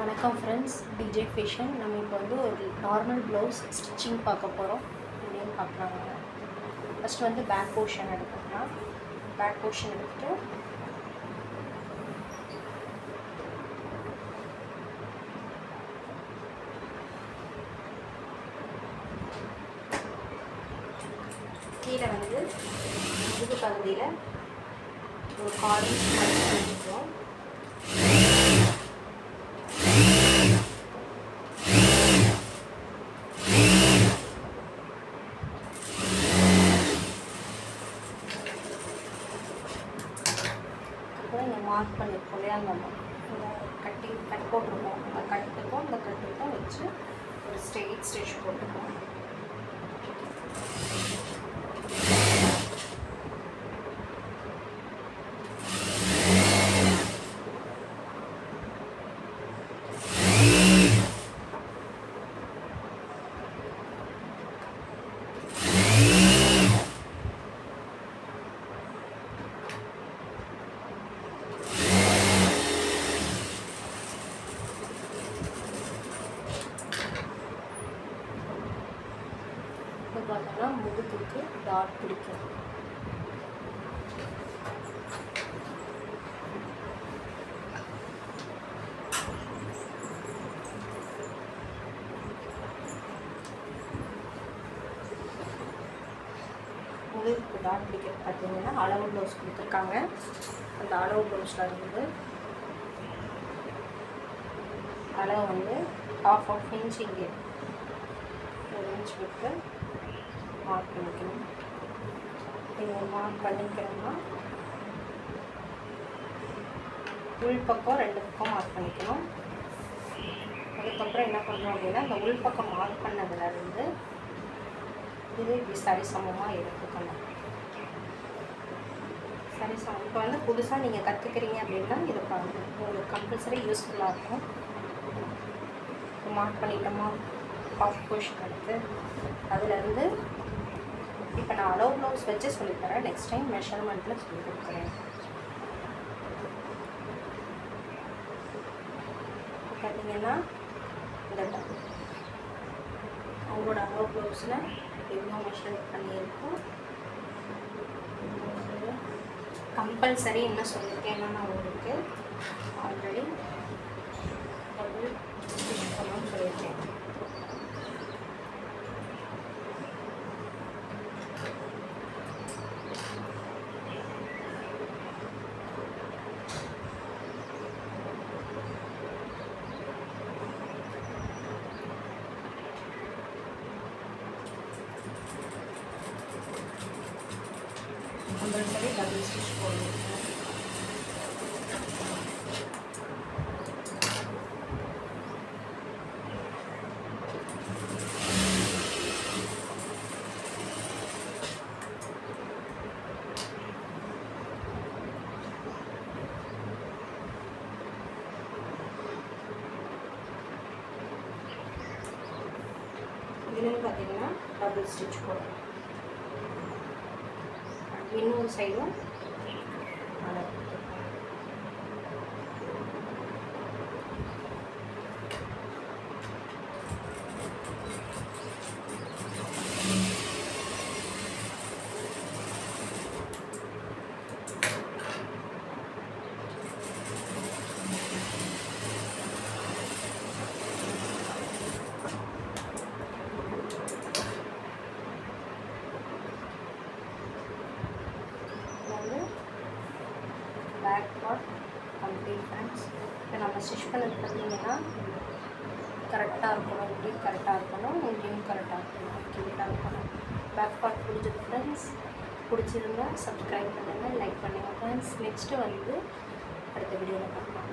வணக்கம் friends, DJ fashion. நம்ம இப்போ வந்து ஒரு நார்மல் ப்ளவுஸ் ஸ்டிச்சிங் பார்க்க போகிறோம். அப்படின்னு பார்க்கலாங்க. ஃபஸ்ட்டு வந்து பேக் போர்ஷன் எடுத்துக்கலாம். பேக் போர்ஷன் எடுத்துகிட்டு கீழே வந்து முதுகு பகுதியில் ஒரு கார்டன் வச்சுக்கிறோம். இங்கே மார்க் பண்ணியிருக்கோம் இல்லையா, அந்த கட் போட்டிருக்கோம். அந்த கட்டுக்கும் இந்த கட்டுக்கும் வச்சு ஒரு ஸ்ட்ரெயிட் ஸ்டிச் போட்டுக்கோம். பார்த்தோம்னா முதுகுக்கு டாட் பிடிக்கும். முதுகுக்கு டாட் பிடிக்கிறது பார்த்தீங்கன்னா அளவு ப்ளவுஸ் கொடுத்துருக்காங்க. அந்த அளவு ப்ளவுஸில் இருந்து அளவு வந்து ½ இன்ச் இங்கே 1 இன்ச் விட்டு மார்க் பண்ணிக்கணும். நீங்கள் மார்க் பண்ணிக்கிறோம்னா உள்பக்கம் 2 பக்கம் மார்க் பண்ணிக்கணும். அதுக்கப்புறம் என்ன பண்ணுறோம் அப்படின்னா, இந்த உள்பக்கம் மார்க் பண்ணதுலேருந்து இது இப்படி சரிசமமாக எடுத்துக்கணும். சரிசமம். இப்போ வந்து புதுசாக நீங்கள் கற்றுக்கிறீங்க அப்படின்னா இதை பாருங்கள், உங்களுக்கு கம்பல்சரி யூஸ்ஃபுல்லாக இருக்கும். மார்க் பண்ணிட்டோமா, ½ போர்ஷன் எடுத்து அதிலேருந்து இப்போ நான் அளவு ப்ளவுஸ் வச்சு சொல்லித்தரேன். நெக்ஸ்ட் டைம் மெஷர்மெண்ட்டில் சொல்லி கொடுக்குறேன். பார்த்தீங்கன்னா இந்த அவங்களோட அளவு ப்ளவுஸில் எவ்வளோ மெஷர் பண்ணியிருக்கோம். கம்பல்சரி என்ன சொல்லியிருக்கேன்னா, நான் உங்களுக்கு ஆல்ரெடி டபுள் ஸ்டிச் பண்ணணும்னு சொல்லியிருக்கேன். கம்பல்சரி டபுள் ஸ்டிச் போடணும். இதுன்னு பார்த்தீங்கன்னா டபுள் ஸ்டிச் போடணும். இன்னொரு சைடும் பேக் பார்ட் கம்ப்ளீட் ஃப்ரெண்ட்ஸ். இப்போ நம்ம ஸ்டிச் பண்ணது பார்த்தீங்கன்னா கரெக்டாக இருக்கணும், இங்கேயும் கரெக்டாக இருக்கணும், இங்கேயும் கரெக்டாக இருக்கணும், கீழாக இருக்கணும். பேக் பார்ட் பிடிச்சது ஃப்ரெண்ட்ஸ். பிடிச்சிருந்தா சப்ஸ்கிரைப் பண்ணுங்கள், லைக் பண்ணுங்கள் ஃப்ரெண்ட்ஸ். நெக்ஸ்ட்டு வந்து அடுத்த வீடியோவில் பார்க்கலாம்.